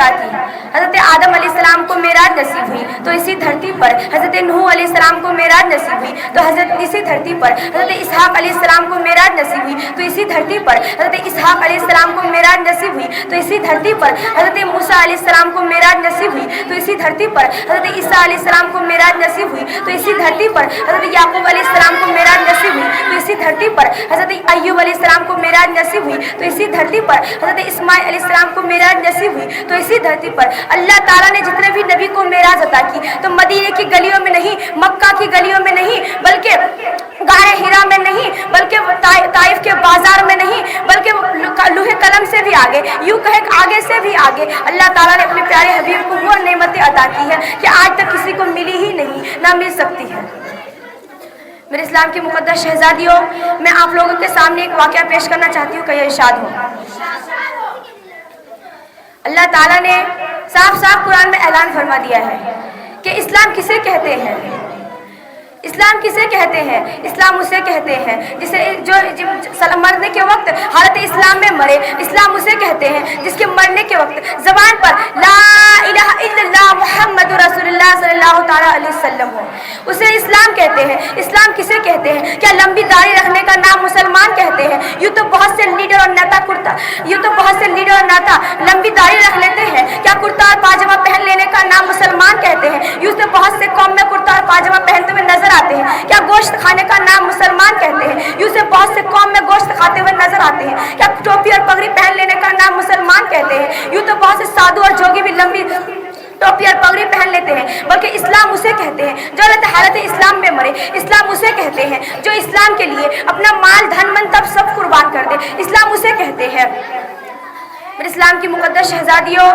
عطا کی. حضرت آدم علیہ السلام کو معراج نصیب ہوئی تو اسی دھرتی پر. حضرت نوح علیہ السلام کو معراج نصیب ہوئی تو اسی دھرتی پر. حضرت اسحاق علیہ السلام کو معراج نصیب ہوئی تو اسی دھرتی پر. حضرت اسحاق علیہ السلام کو معراج نصیب ہوئی تو اسی دھرتی پر. حضرت موسیٰ علیہ السلام کو معراج نصیب ہوئی تو اسی دھرتی پر. حضرت عیسیٰ علیہ السلام کو معراج نصیب ہوئی تو اسی دھرتی پر. حضرت یعقوب علیہ السلام کو معراج نصیب ہوئی تو اسی دھرتی پر. حضرت ایوب علیہ السلام کو معراج نصیب ہوئی تو اسی دھرتی پر. حضرت اسماعیل علیہ السلام کو معراج نصیب ہوئی تو اسی دھرتی پر. اللہ تعالیٰ نے جتنے بھی نبی کو معراج عطا کی تو مدینے کی گلیوں میں نہیں, مکہ کی گلیوں میں نہیں, بلکہ غار حرا میں نہیں, بلکہ طائف کے بازار میں نہیں, بلکہ لوح قلم سے بھی آگے, یوں کہے آگے سے بھی آگے اللہ تعالیٰ نے اپنے پیارے حبیب کو وہ نعمتیں عطا کی ہے کہ آج تک کسی کو ملی ہی نہیں, نہ مل سکتی ہے. میرے اسلام کی مقدس شہزادیوں, میں آپ لوگوں کے سامنے ایک واقعہ پیش کرنا چاہتی ہوں کہ یہ ارشاد ہو. اللہ تعالیٰ نے صاف صاف قرآن میں اعلان فرما دیا ہے کہ اسلام کسے کہتے ہیں. اسلام کسے کہتے ہیں؟ اسلام اسے کہتے ہیں جسے جو مرنے کے وقت حالت اسلام میں مرے. اسلام اسے کہتے ہیں جس کے مرنے کے وقت زبان پر لا الہ الا اللہ محمد رسول اللہ صلی اللہ تعالیٰ علیہ وسلم ہو, اسے اسلام کہتے ہیں. اسلام کسے کہتے ہیں؟ کیا لمبی داڑھی رکھنے کا نام مسلمان کہتے ہیں؟ یوں تو بہت سے لیڈر اور نیتا لمبی داڑھی رکھ لیتے ہیں. کیا کرتا اور پاجامہ پہن لینے کا نام مسلمان کہتے ہیں؟ یوں تو بہت سے قوم میں کرتا اور پاجامہ پہنتے ہوئے نظر آتے ہیں. کیا گوشت کھانے کا نام مسلمان کہتے ہیں؟ یوں سے بہت سے قوم میں گوشت کھاتے ہوئے نظر آتے ہیں. کیا ٹوپی اور پگڑی پہن لینے کا نام مسلمان کہتے ہیں؟ یوں تو بہت سے سادھو اور جوگی بھی لمبی ٹوپی اور پگڑی پہن لیتے ہیں. بلکہ اسلام اسے کہتے ہیں جو حالت اسلام میں مرے. اسلام اسے کہتے ہیں جو اسلام کے لیے اپنا مال دھن من تب سب قربان کر دے. اسلام اسے کہتے ہیں. میرے اسلام کی مقدس شہزادیوں,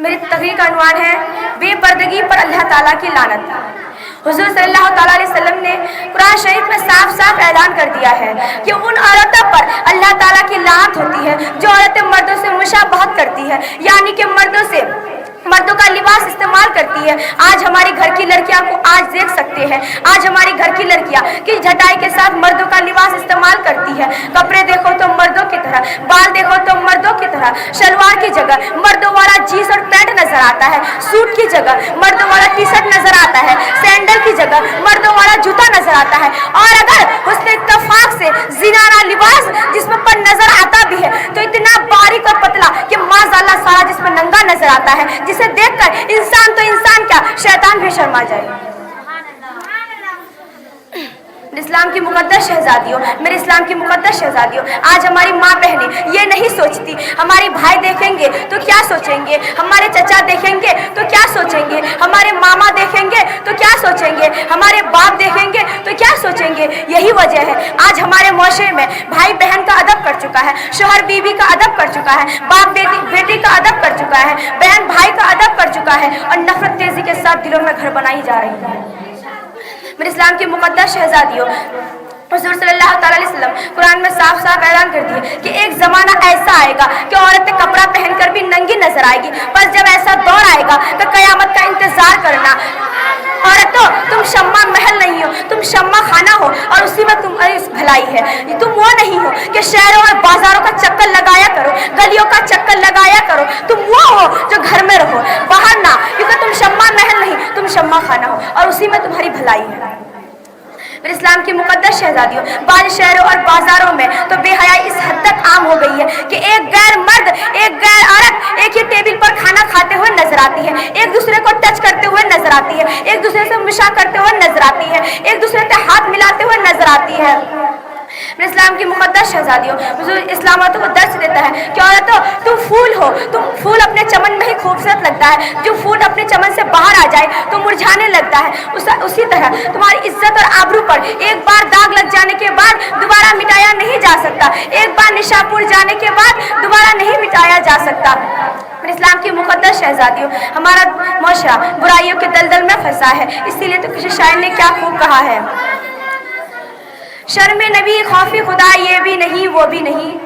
میری تقریر کا عنوان ہے بے پردگی پر اللہ تعالیٰ کی لعنت. حضور صلی اللہ تعالیٰ علیہ وسلم نے قرآن شریف میں صاف صاف اعلان کر دیا ہے کہ ان عورتوں پر اللہ تعالیٰ کی لعنت ہوتی ہے جو عورتیں مردوں سے مشابہت کرتی ہے, یعنی کہ مردوں کا لباس استعمال کرتی ہے. آج ہماری گھر کی لڑکیاں کو آج دیکھ سکتے ہیں, آج ہماری گھر کی لڑکیاں کس جھٹائی کے ساتھ مردوں کا لباس استعمال کرتی ہے. کپڑے دیکھو تو مردوں کی طرح, بال دیکھو تو مردوں کی طرح, شلوار کی جگہ مردوں والا جینس اور پینٹ نظر آتا ہے, سوٹ کی جگہ مردوں والا ٹی شرٹ نظر آتا ہے, سینڈل کی جگہ مردوں والا جوتا نظر آتا ہے. اور اگر حسن اتفاق سے زنانہ لباس جسم پر نظر آتا بھی ہے تو اتنا باریک اور پتلا کہ ماذاللہ سارا جسم ننگا نظر آتا ہے, جسے دیکھ کر انسان تو انسان کیا شیطان بھی شرما جائے. اسلام کی مقدس شہزادیوں, میرے اسلام کی مقدس شہزادیوں, آج ہماری ماں بہنیں یہ نہیں سوچتی ہمارے بھائی دیکھیں گے تو کیا سوچیں گے, ہمارے چچا دیکھیں گے تو کیا سوچیں گے, ہمارے ماما دیکھیں گے تو کیا سوچیں گے, ہمارے باپ دیکھیں گے تو کیا سوچیں گے. یہی وجہ ہے آج ہمارے معاشرے میں بھائی بہن کا ادب کر چکا ہے, شوہر بیوی کا ادب کر چکا ہے, باپ بیٹی کا ادب کر چکا ہے, بہن بھائی کا ادب کر چکا ہے, اور نفرت تیزی کے ساتھ دلوں میں گھر بنائی جا رہی ہے. میرے اسلام کی مقدس شہزادیوں, حضور صلی اللہ تعالیٰ علیہ وسلم قرآن میں صاف صاف اعلان کر دیا کہ ایک زمانہ ایسا آئے گا کہ عورتیں کپڑا پہن کر بھی ننگی نظر آئے گی. بس جب ایسا دور آئے گا تو قیامت کا انتظار کرنا. عورتوں, تم شمع محل نہیں ہو, تم شمع خانہ ہو, اور اسی میں تمہاری بھلائی ہے. تم وہ نہیں ہو کہ شہروں اور بازاروں کا چکر لگایا کرو, گلیوں کا چکر لگایا کرو. تم وہ ہو جو گھر میں رہو, باہر نہ, کیونکہ تم شمع محل نہیں, تم شمع خانہ ہو, اور اسی میں تمہاری بھلائی ہے. میرے اسلام کی مقدس شہزادیوں, بعض شہروں اور بازاروں میں تو بے حیائی اس حد تک عام ہو گئی ہے کہ ایک غیر مرد ایک غیر عورت ایک ہی ٹیبل پر کھانا کھاتے ہوئے نظر آتی ہے, ایک دوسرے کو ٹچ کرتے ہوئے نظر آتی ہے, ایک دوسرے سے مشا کرتے ہوئے نظر آتی ہے, ایک دوسرے سے ہاتھ ملاتے ہوئے نظر آتی ہے. میرے اسلام کی مقدس شہزادیوں, حضور اسلام عورتوں کو درس دیتا ہے کہ عورتوں تم پھول ہو, تم پھول اپنے چمن میں ہی خوبصورت لگتا ہے, جو پھول اپنے چمن سے باہر آ جائے تو مرجھانے لگتا ہے. اسی طرح تمہاری عزت اور آبرو پر ایک بار داغ لگ جانے کے بعد دوبارہ مٹایا نہیں جا سکتا, ایک بار نشاپور جانے کے بعد دوبارہ نہیں مٹایا جا سکتا. میرے اسلام کی مقدس شہزادیوں, ہمارا معاشرہ برائیوں کے دلدل میں پھنسا ہے, اسی لیے تو کسی شاعر نے کیا خوب کہا ہے, شرم نبی خوف خدا یہ بھی نہیں وہ بھی نہیں,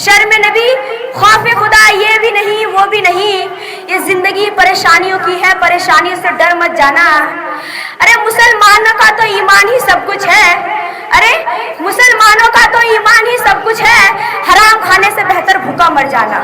شرم نبی خوف خدا یہ بھی نہیں وہ بھی نہیں, یہ زندگی پریشانیوں کی ہے, پریشانیوں سے ڈر مت جانا. ارے مسلمانوں کا تو ایمان ہی سب کچھ ہے, ارے مسلمانوں کا تو ایمان ہی سب کچھ ہے, حرام کھانے سے بہتر بھوکا مر جانا.